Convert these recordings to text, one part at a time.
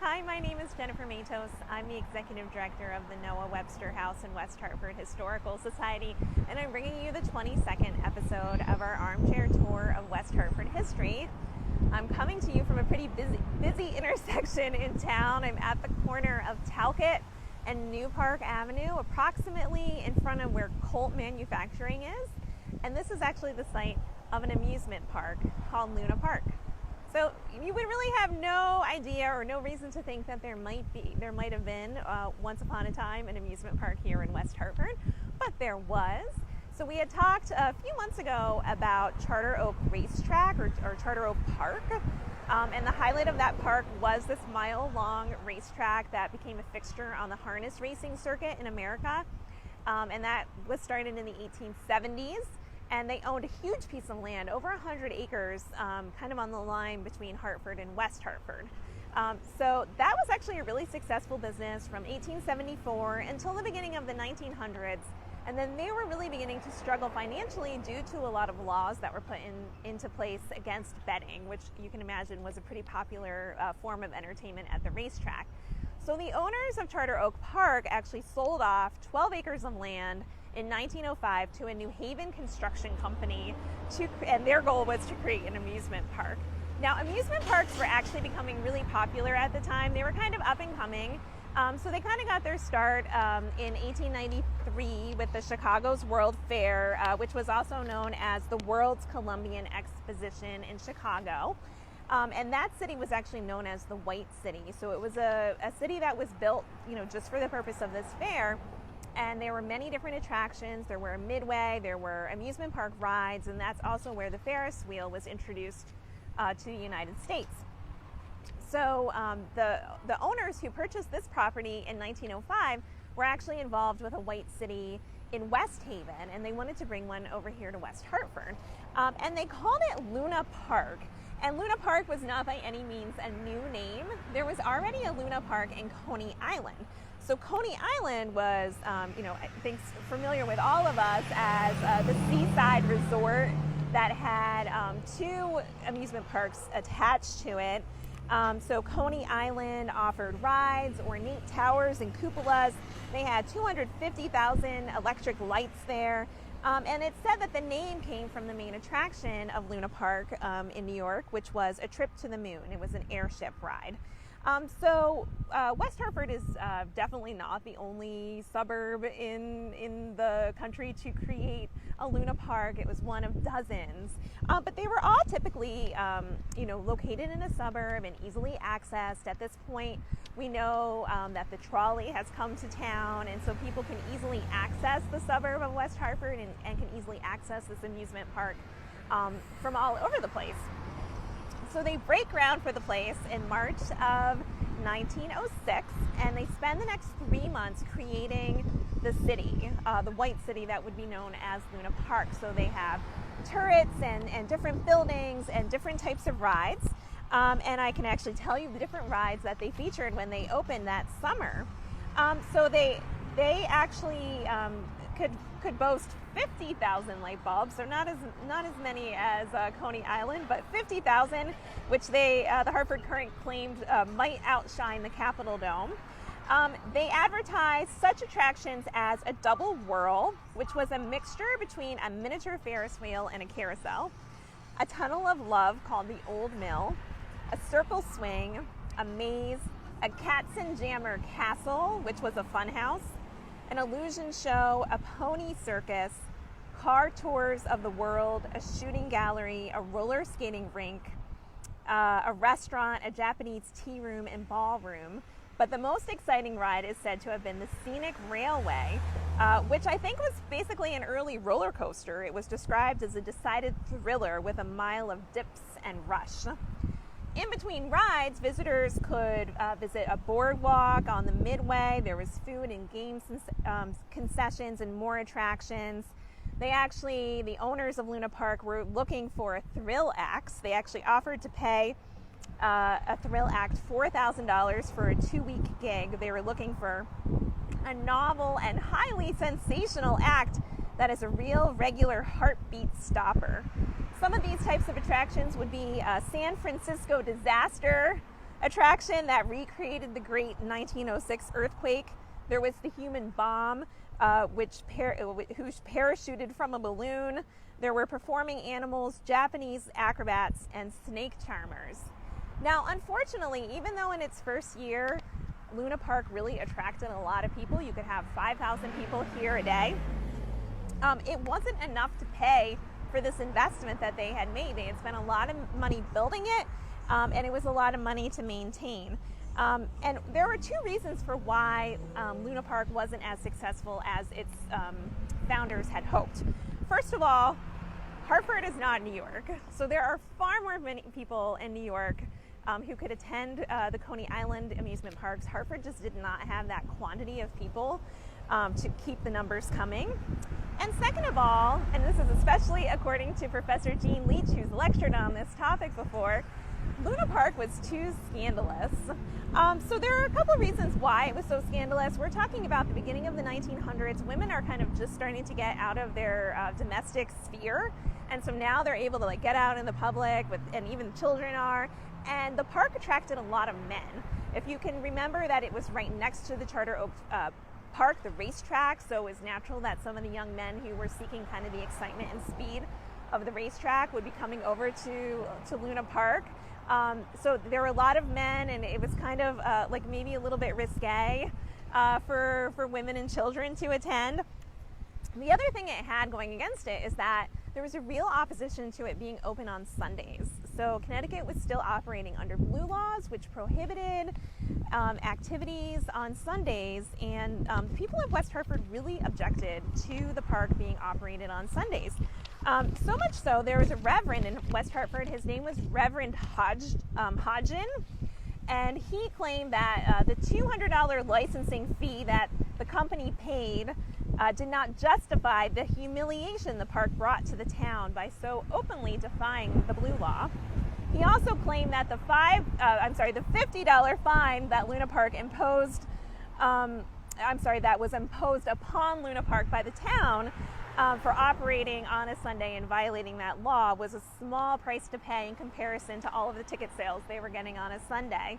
Hi, my name is Jennifer Matos. I'm the Executive Director of the Noah Webster House in West Hartford Historical Society, and I'm bringing you the 22nd episode of our Armchair tour of West Hartford history. I'm coming to you from a pretty busy intersection in town. I'm at the corner of Talcott and New Park Avenue, approximately in front of where Colt Manufacturing is, and this is actually the site of an amusement park called Luna Park. So you would really have no idea or no reason to think that there might have been once upon a time an amusement park here in West Hartford, but there was. So we had talked a few months ago about Charter Oak Racetrack or Charter Oak Park, and the highlight of that park was this mile-long racetrack that became a fixture on the harness racing circuit in America, and that was started in the 1870s. And they owned a huge piece of land, over 100 acres, kind of on the line between Hartford and West Hartford. So that was actually a really successful business from 1874 until the beginning of the 1900s. And then they were really beginning to struggle financially due to a lot of laws that were put into place against betting, which you can imagine was a pretty popular form of entertainment at the racetrack. So the owners of Charter Oak Park actually sold off 12 acres of land in 1905 to a New Haven construction company, and their goal was to create an amusement park. Now, amusement parks were actually becoming really popular at the time. They were kind of up and coming. So they kind of got their start in 1893 with the Chicago's World Fair, which was also known as the World Columbian Exposition in Chicago. And that city was actually known as the White City. So it was a city that was built, just for the purpose of this fair. And there were many different attractions. There were a midway, there were amusement park rides, and that's also where the Ferris wheel was introduced to the United States. So the owners who purchased this property in 1905 were actually involved with a White City in West Haven, and they wanted to bring one over here to West Hartford. And they called it Luna Park. And Luna Park was not by any means a new name. There was already a Luna Park in Coney Island. So Coney Island was, I think, familiar with all of us as the seaside resort that had two amusement parks attached to it. So Coney Island offered rides, ornate towers and cupolas. They had 250,000 electric lights there. And it said that the name came from the main attraction of Luna Park in New York, which was a trip to the moon. It was an airship ride. So West Hartford is definitely not the only suburb in the country to create a Luna Park. It was one of dozens, but they were all typically, located in a suburb and easily accessed. At this point, we know that the trolley has come to town, and so people can easily access the suburb of West Hartford and can easily access this amusement park from all over the place. So they break ground for the place in March of 1906, and they spend the next 3 months creating the city, the White City that would be known as Luna Park. So they have turrets and different buildings and different types of rides. And I can actually tell you the different rides that they featured when they opened that summer. So they actually could boast 50,000 light bulbs, so not as many as Coney Island, but 50,000, which the Hartford Courant claimed might outshine the Capitol Dome. They advertised such attractions as a double whirl, which was a mixture between a miniature Ferris wheel and a carousel, a tunnel of love called the Old Mill, a circle swing, a maze, a Katzenjammer Castle, which was a fun house, an illusion show, a pony circus, car tours of the world, a shooting gallery, a roller skating rink, a restaurant, a Japanese tea room, and ballroom. But the most exciting ride is said to have been the Scenic Railway, which I think was basically an early roller coaster. It was described as a decided thriller with a mile of dips and rush. In between rides, visitors could visit a boardwalk on the midway. There was food and games concessions and more attractions. The owners of Luna Park were looking for thrill acts. They actually offered to pay a thrill act $4,000 for a 2-week gig. They were looking for a novel and highly sensational act that is a real regular heartbeat stopper. Some of these types of attractions would be San Francisco Disaster, attraction that recreated the great 1906 earthquake. There was the human bomb, who's parachuted from a balloon. There were performing animals, Japanese acrobats, and snake charmers. Now, unfortunately, even though in its first year, Luna Park really attracted a lot of people, you could have 5,000 people here a day, it wasn't enough to pay for this investment that they had made. They had spent a lot of money building it, and it was a lot of money to maintain. And there were two reasons for why Luna Park wasn't as successful as its founders had hoped. First of all, Hartford is not New York, so there are far more people in New York who could attend the Coney Island amusement parks. Hartford just did not have that quantity of people to keep the numbers coming. And second of all, and this is especially according to Professor Jean Leach, who's lectured on this topic before, Luna Park was too scandalous. So there are a couple reasons why it was so scandalous. We're talking about the beginning of the 1900s. Women are kind of just starting to get out of their domestic sphere. And so now they're able to get out in the public, and even children are. And the park attracted a lot of men. If you can remember that it was right next to the Charter Oak Park, the racetrack, so it was natural that some of the young men who were seeking kind of the excitement and speed of the racetrack would be coming over to Luna Park. So there were a lot of men, and it was kind of maybe a little bit risque for women and children to attend. The other thing it had going against it is that there was a real opposition to it being open on Sundays. So Connecticut was still operating under blue laws, which prohibited activities on Sundays, and people of West Hartford really objected to the park being operated on Sundays. So much so, there was a reverend in West Hartford. His name was Reverend Hodgin, and he claimed that the $200 licensing fee that the company paid did not justify the humiliation the park brought to the town by so openly defying the blue law. He also claimed that the $50 fine that Luna Park that was imposed upon Luna Park by the town for operating on a Sunday and violating that law was a small price to pay in comparison to all of the ticket sales they were getting on a Sunday.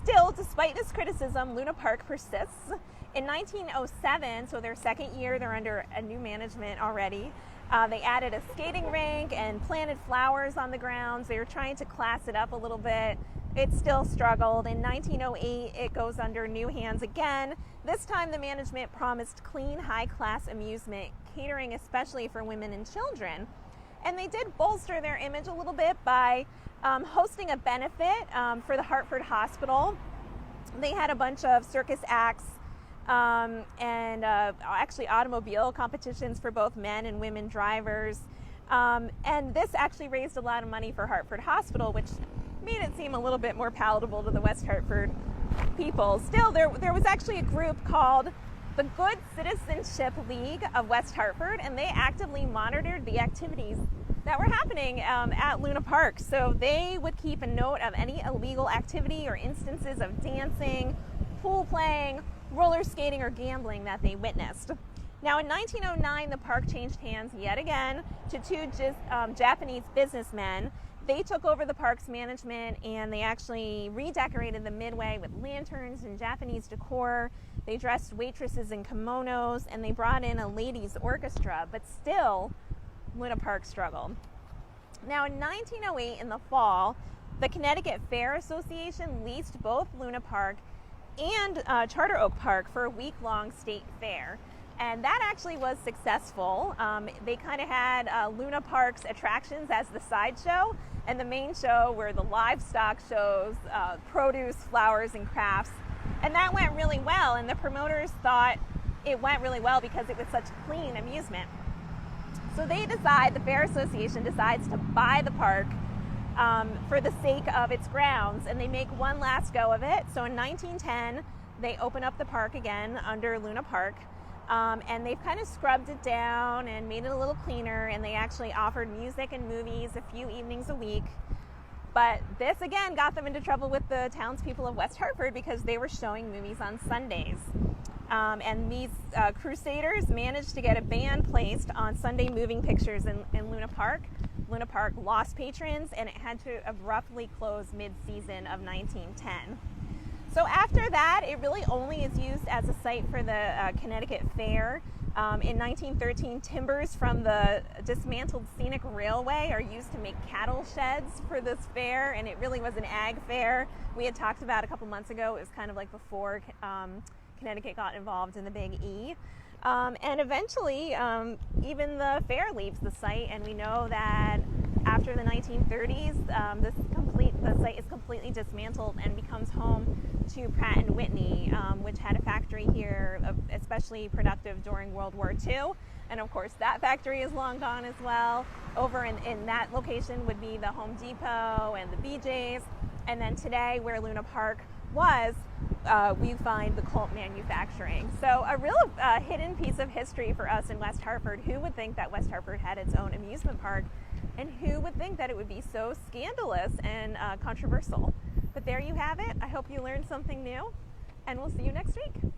Still, despite this criticism, Luna Park persists. In 1907, so their second year, they're under a new management already. They added a skating rink and planted flowers on the grounds. They were trying to class it up a little bit. It still struggled. In 1908, it goes under new hands again. This time, the management promised clean, high-class amusement, catering especially for women and children. And they did bolster their image a little bit by hosting a benefit for the Hartford Hospital. They had a bunch of circus acts and actually automobile competitions for both men and women drivers. And this actually raised a lot of money for Hartford Hospital, which made it seem a little bit more palatable to the West Hartford people. Still, there was actually a group called the Good Citizenship League of West Hartford, and they actively monitored the activities that were happening at Luna Park. So they would keep a note of any illegal activity or instances of dancing, pool playing, roller skating, or gambling that they witnessed. Now in 1909, the park changed hands yet again to two Japanese businessmen. They took over the park's management, and they actually redecorated the midway with lanterns and Japanese decor. They dressed waitresses in kimonos, and they brought in a ladies' orchestra, but still, Luna Park struggled. Now in 1908, in the fall, the Connecticut Fair Association leased both Luna Park and Charter Oak Park for a week-long state fair. And that actually was successful. They kind of had Luna Park's attractions as the sideshow, and the main show were the livestock shows, produce, flowers, and crafts. And that went really well, and the promoters thought it went really well because it was such clean amusement. So the Fair Association decides to buy the park for the sake of its grounds, and they make one last go of it. So in 1910, they open up the park again under Luna Park. And they've kind of scrubbed it down and made it a little cleaner, and they actually offered music and movies a few evenings a week. But this again got them into trouble with the townspeople of West Hartford because they were showing movies on Sundays. And these crusaders managed to get a ban placed on Sunday moving pictures in Luna Park, Luna Park lost patrons, and it had to abruptly close mid-season of 1910. So after that, it really only is used as a site for the Connecticut Fair. In 1913, timbers from the dismantled scenic railway are used to make cattle sheds for this fair, and it really was an ag fair. We had talked about a couple months ago, it was kind of like before Connecticut got involved in the Big E. And eventually, even the fair leaves the site, and we know that after the 1930s, the site is completely dismantled and becomes home to Pratt & Whitney, which had a factory here, especially productive during World War II. And of course, that factory is long gone as well. Over in that location would be the Home Depot and the BJ's. And then today, where Luna Park was, we find the Colt manufacturing. So a real hidden piece of history for us in West Hartford. Who would think that West Hartford had its own amusement park? And who would think that it would be so scandalous and controversial? But there you have it. I hope you learned something new, and we'll see you next week.